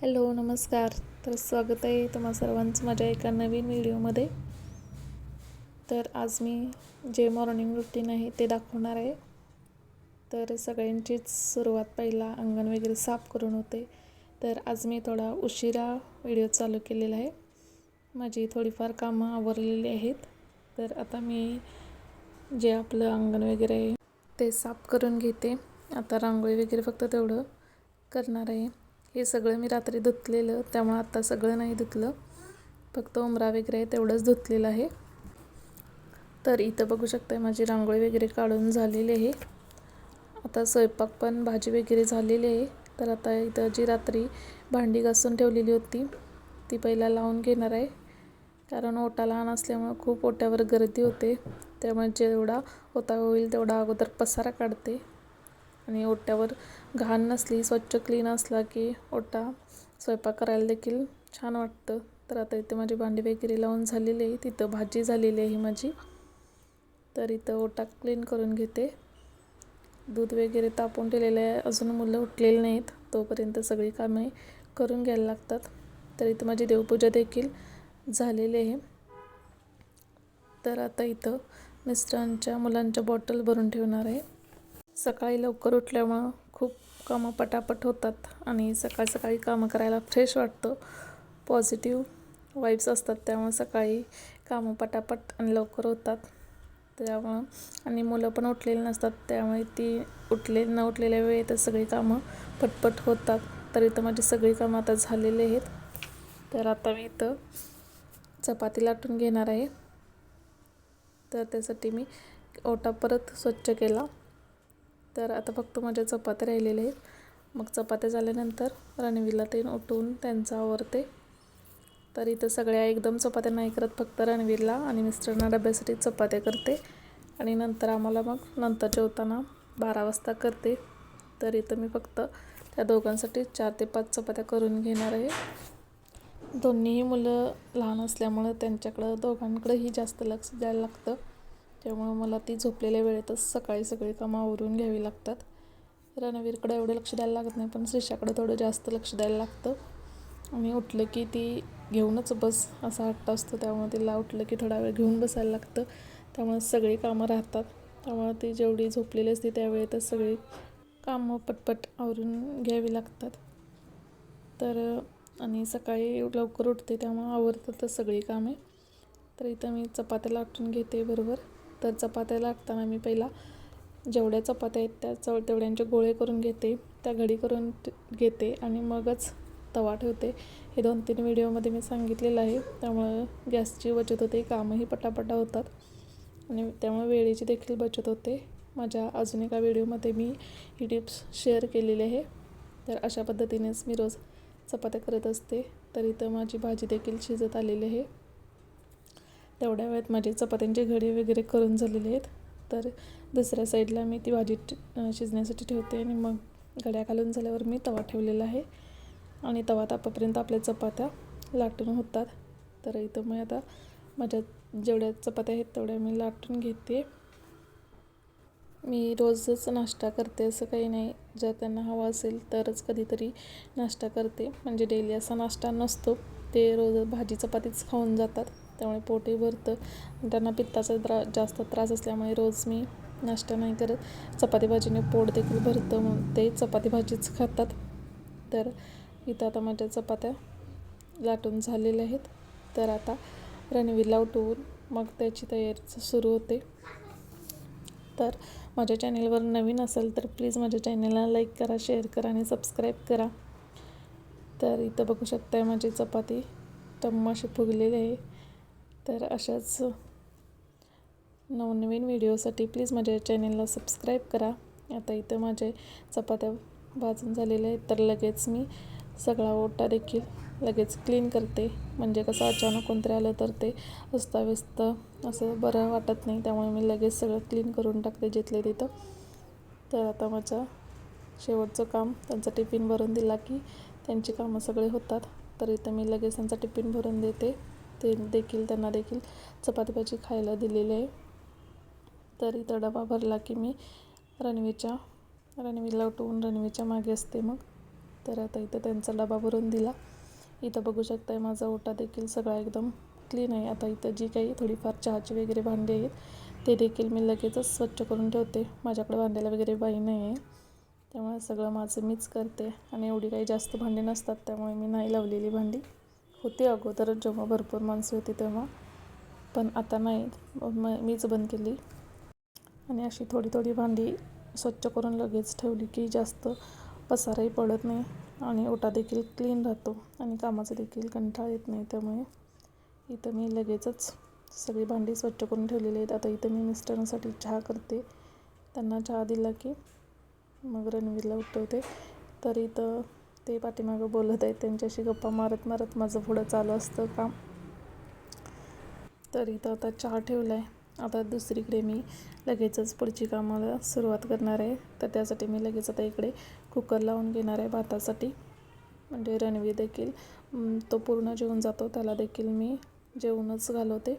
Hello नमस्कार. तर स्वागत आहे तुम्हा सर्वांचं माझ्या एका नवीन व्हिडिओमध्ये. तर आज मी जे मॉर्निंग रुटीन आहे ते दाखवणार आहे. तर सगळ्यांचीच सुरुवात पहिला अंगण वगैरे साफ करून होते. तर आज मी थोडा उशिरा व्हिडिओ चालू केलेला आहे. माझी थोडीफार कामं आवरलेली आहेत. तर आता मी जे आपलं अंगण वगैरे आहे ते साफ करून घेते. आता रांगोळी वगैरे फक्त तेवढं करणार आहे. हे सगळं मी रात्री धुतलेलं, त्यामुळे आता सगळं नाही धुतलं, फक्त उंबरा वगैरे आहे तेवढंच धुतलेलं आहे. तर इथं बघू शकताय माझी रांगोळी वगैरे काढून झालेली आहे. आता स्वयंपाक पण भाजी वगैरे झालेली आहे. तर आता इथं जी रात्री भांडी घासून ठेवलेली होती ती पहिला लावून घेणार आहे. कारण ओटा लहान असल्यामुळे खूप ओट्यावर गर्दी होते, त्यामुळे जेवढा ओटा होईल तेवढा अगोदर पसारा काढते. आणि ओट्यावर घाण नसली, स्वच्छ क्लीन असला की ओटा स्वयंपाक करायला देखील छान वाटतं. तर आता इथे माझी भांडी वगैरे लावून झालेली आहे. तिथं भाजी झालेली आहे माझी. तर इथं ओटा क्लीन करून घेते. दूध वगैरे तापवून ठेवलेलं आहे, अजून मुलं उठलेली नाहीत, तोपर्यंत सगळी कामे करून घ्यायला लागतात. तर इथं माझी देवपूजा देखील झालेली आहे. तर आता इथं मिस्टरांच्या मुलांच्या बॉटल भरून ठेवणार आहे. सकाळी लवकर उठल्यामुळं खूप कामं पटापट होतात आणि सकाळी सकाळी कामं करायला फ्रेश वाटतं. पॉझिटिव्ह वाईब्स असतात, त्यामुळे सकाळी कामं पटापट आणि लवकर होतात. त्यामुळं आणि मुलं पण उठलेली नसतात, त्यामुळे ती न उठलेल्या वेळेतच सगळी कामं पटपट होतात. तर इथं माझी सगळी कामं आता झालेली आहेत. तर आता मी इथं चपाती लाटून घेणार आहे. तर त्यासाठी मी ओटा परत स्वच्छ केला. तर आता फक्त माझ्या चपात्या राहिलेल्या आहेत. मग चपात्या झाल्यानंतर रणवीरला ते उठवून त्यांचं आवरते. तर इथं सगळ्या एकदम चपात्या नाही करत, फक्त रणवीरला आणि मिस्टरांना डब्यासाठी चपात्या करते आणि नंतर आम्हाला मग नंतर जेवताना 12 वाजता करते. तर इथं मी फक्त त्या दोघांसाठी 4 ते 5 चपात्या करून घेणार आहे. दोन्हीही मुलं लहान असल्यामुळं त्यांच्याकडं दोघांकडेही जास्त लक्ष द्यायला लागतं. त्यामुळं मला ती झोपलेल्या वेळेतच सकाळी सगळी कामं आवरून घ्यावी लागतात. रणवीरकडे एवढं लक्ष द्यायला लागत नाही, पण श्रीषाकडे थोडं जास्त लक्ष द्यायला लागतं. आणि उठलं की ती घेऊनच बस असा हट्ट असतो, त्यामुळे तिला उठलं की थोडा वेळ घेऊन बसायला लागतं. त्यामुळे सगळी कामं राहतात. त्यामुळे ती जेवढी झोपलेली असते त्यावेळेतच सगळी कामं पटपट आवरून घ्यावी लागतात. तर आणि सकाळी लवकर उठते त्यामुळे आवरतातच सगळी कामे. तर इथं मी चपात्या लाटून घेते बरोबर. तर चपात्या लाटताना मी पहिला जेवढ्या चपात्या आहेत त्या तेवढ्यांचे गोळे करून घेते, त्या घडी करून घेते आणि मगच तवा ठेवते. हे 2-3 व्हिडिओमध्ये मी सांगितलेलं आहे. त्यामुळं गॅसची बचत होते, कामंही पटापटा होतात आणि त्यामुळे वेळेची देखील बचत होते. माझ्या अजून एका व्हिडिओमध्ये मी ही टिप्स शेअर केलेली आहे. तर अशा पद्धतीनेच मी रोज चपात्या करत असते. तर इथं माझी भाजी देखील शिजत आलेली आहे. तेवढ्या वेळात माझी चपात्यांची घडी वगैरे करून झालेली आहेत. तर दुसऱ्या साईडला मी ती भाजी शिजण्यासाठी ठेवते आणि मग घड्या घालून झाल्यावर मी तवा ठेवलेला आहे आणि तवा तापेपर्यंत आपल्या चपात्या लाटून होतात. तर इथं मी आता माझ्या जेवढ्या चपात्या आहेत तेवढ्या मी लाटून घेते. मी रोजच नाश्ता करते असं काही नाही, जर त्यांना हवा असेल तरच कधीतरी नाश्ता करते. म्हणजे डेली असा नाश्ता नसतो, ते रोज भाजी चपातीच खाऊन जातात, त्यामुळे पोटही भरतं. त्यांना पित्ताचा जास्त त्रास असल्यामुळे रोज मी नाश्ता नाही करत. चपाती भाजीने पोट देखील भरतं म्हणून ते चपाती भाजीच खातात. तर इथं आता माझ्या चपात्या लाटून झालेल्या आहेत. तर आता रणवीरला उठवून मग त्याची तयारी सुरू होते. तर माझ्या चॅनेलवर नवीन असेल तर प्लीज माझ्या चॅनेलला लाईक करा, शेअर करा आणि सबस्क्राईब करा. तर इथं बघू शकताय माझी चपाती टम्म अशी फुगलेली आहे. तर अशाच नवनवीन व्हिडिओसाठी प्लीज माझ्या चॅनेलला सबस्क्राईब करा. आता इथं माझे चपात्या भाजून झालेल्या आहेत. तर लगेच मी सगळा ओटा देखील लगेच क्लीन करते. म्हणजे कसं अचानक कोणतरी आलं तर ते अस्ताव्यस्त असं बरं वाटत नाही, त्यामुळे मी लगेच सगळं क्लीन करून टाकते जिथले तिथं. तर आता माझं शेवटचं काम त्यांचा टिफिन भरून दिला की त्यांची कामं सगळे होतात. तर इथं मी लगेच त्यांचा टिफिन भरून देते. त्यांना देखील चपाती भाजी खायला दिलेली आहे. तर इथं डबा भरला की मी रणवीरला उठवून रणवीरच्या मागे असते. मग तर आता इथं त्यांचा डबा भरून दिला. इथं बघू शकताय माझा ओटा देखील सगळा एकदम क्लीन आहे. आता इथं जी काही थोडीफार चहाची वगैरे भांडी आहेत ते देखील मी लगेचच स्वच्छ करून ठेवते. माझ्याकडे भांड्याला वगैरे बाई नाही आहे, त्यामुळे सगळं माझं मीच करते. आणि एवढी काही जास्त भांडी नसतात, त्यामुळे मी नाही लावलेली भांडी. होती अगोदर जेव्हा भरपूर माणसं होती तेव्हा, पण आता नाही, मीच बंद केली. आणि अशी थोडी थोडी भांडी स्वच्छ करून लगेच ठेवली की जास्त पसाराही पडत नाही आणि ओटा देखील क्लीन राहतो आणि कामाचा देखील कंटाळा येत नाही. त्यामुळे इथं मी लगेचच सगळी भांडी स्वच्छ करून ठेवलेली आहेत. आता इथं मी मिस्टरांसाठी चहा करते. त्यांना चहा दिला की मग रणवीरला उठवते. तर इथं ते पाठीमागं बोलत आहेत, त्यांच्याशी गप्पा मारत मारत माझं पुढं चालू असतं काम. तर इथं आता चहा ठेवला आहे. आता दुसरीकडे मी लगेचच पुढची कामाला सुरुवात करणार आहे. तर त्यासाठी मी लगेच आता इकडे कुकर लावून घेणार आहे भातासाठी. म्हणजे रणवीर देखील तो पूर्ण जेवून जातो, त्याला देखील मी जेवूनच घालवते.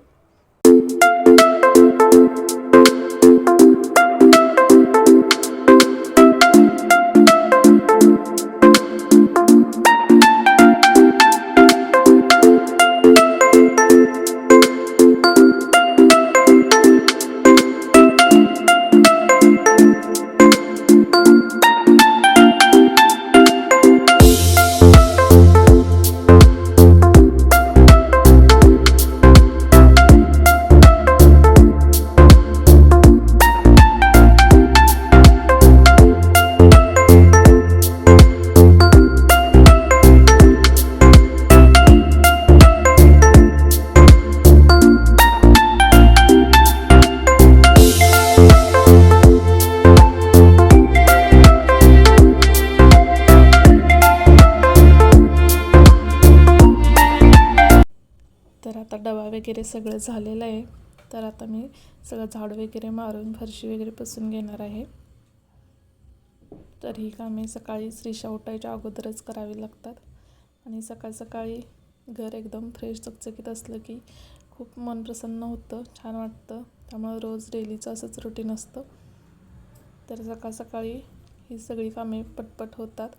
तर आता डबा वगैरे सगळं झालेलं आहे. तर आता मी सगळं झाड वगैरे मारून फरशी वगैरे पुसून घेणार आहे. तर ही कामे सकाळी श्रीशा उठायच्या अगोदरच करावी लागतात. आणि सकाळ सकाळी घर एकदम फ्रेश चकचकीत असलं की खूप मन प्रसन्न होतं, छान वाटतं. त्यामुळे रोज डेलीचं असंच रुटीन असतं. तर सकाळ सकाळी ही सगळी कामे पटपट होतात.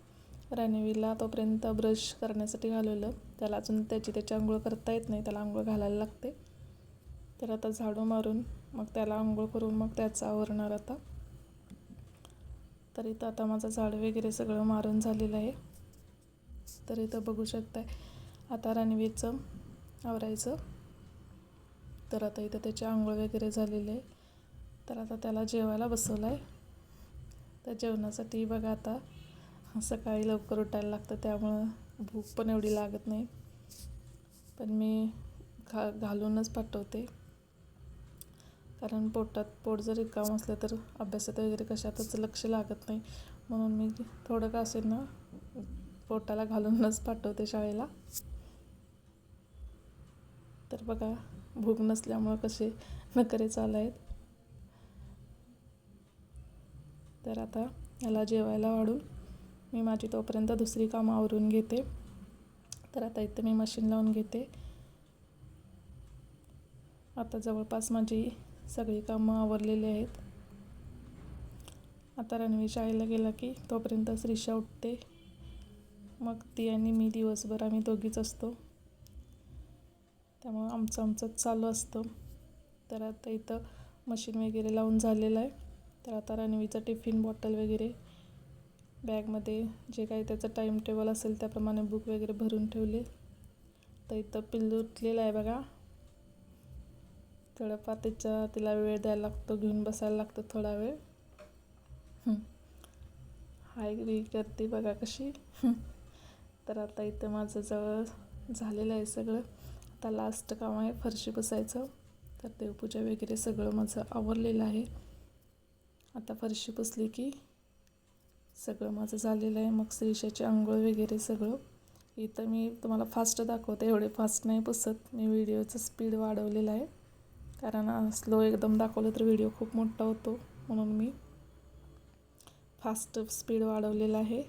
रणवीरला तोपर्यंत ब्रश करण्यासाठी घालवलं. त्याला अजून त्याची आंघोळ करता येत नाही, त्याला आंघोळ घालायला लागते. तर आता झाडू मारून मग त्याला आंघोळ करून मग त्याचं आवरणार आता. तर इथं आता माझं झाड वगैरे सगळं मारून झालेलं आहे. तर इथं बघू शकताय आता रणवीरचं आवरायचं. तर आता इथं त्याची आंघोळ वगैरे झालेली आहे. तर आता त्याला जेवायला बसवलं आहे. तर जेवणासाठी बघा आता सकाळी लवकर उठायला लागतं, त्यामुळं भूक पण एवढी लागत नाही. पण मी घालूनच पाठवते, कारण पोट जर रिकामं असलं तर अभ्यासात वगैरे कशातच लक्ष लागत नाही. म्हणून मी थोडं का असेल ना पोटाला घालूनच पाठवते शाळेला. तर बघा भूक नसल्यामुळं कसे नखरे चालू आहेत. तर आता याला जेवायला वाढून मी माझी तोपर्यंत दुसरी कामं आवरून घेते. तर आता इथं मी मशीन लावून घेते. आता जवळपास माझी सगळी कामं आवरलेली आहेत. आता रणवीर शाळेला गेला की तोपर्यंत श्रीशा उठते. मग ती आणि मी दिवसभर आम्ही दोघीच असतो, त्यामुळं आमचंच चालू असतं. तर आता इथं मशीन वगैरे लावून झालेलं आहे. तर आता रणवीचं टिफिन बॉटल वगैरे बॅगमध्ये जे काही त्याचं टाईम टेबल असेल त्याप्रमाणे बुक वगैरे भरून ठेवले. तर इथं पिल्लू उठलेलं आहे बघा. थोडंफार तिला वेळ द्यायला लागतो, घेऊन बसायला लागतं थोडा वेळ. हाय री करते बघा कशी. तर आता इथं माझं जवळ झालेलं आहे सगळं. आता लास्ट काम आहे फरशी पुसायचं. तर देवपूजा वगैरे सगळं माझं आवरलेलं आहे. आता फरशी पुसली की सगळं माझं झालेलं आहे. मग श्रीशाची आंघोळ वगैरे सगळं. इथं मी तुम्हाला फास्ट दाखवते, एवढे फास्ट नाही पुसत मी. व्हिडिओचं स्पीड वाढवलेलं आहे, कारण स्लो एकदम दाखवलं तर व्हिडिओ खूप मोठा होतो, म्हणून मी फास्ट स्पीड वाढवलेला आहे.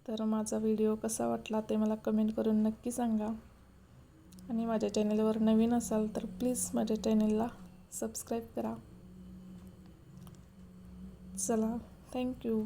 तर माझा व्हिडिओ कसा वाटला ते मला कमेंट करून नक्की सांगा. आणि माझ्या चॅनलवर नवीन असाल तर प्लीज माझ्या चॅनलला सबस्क्राईब करा. चला, थँक्यू.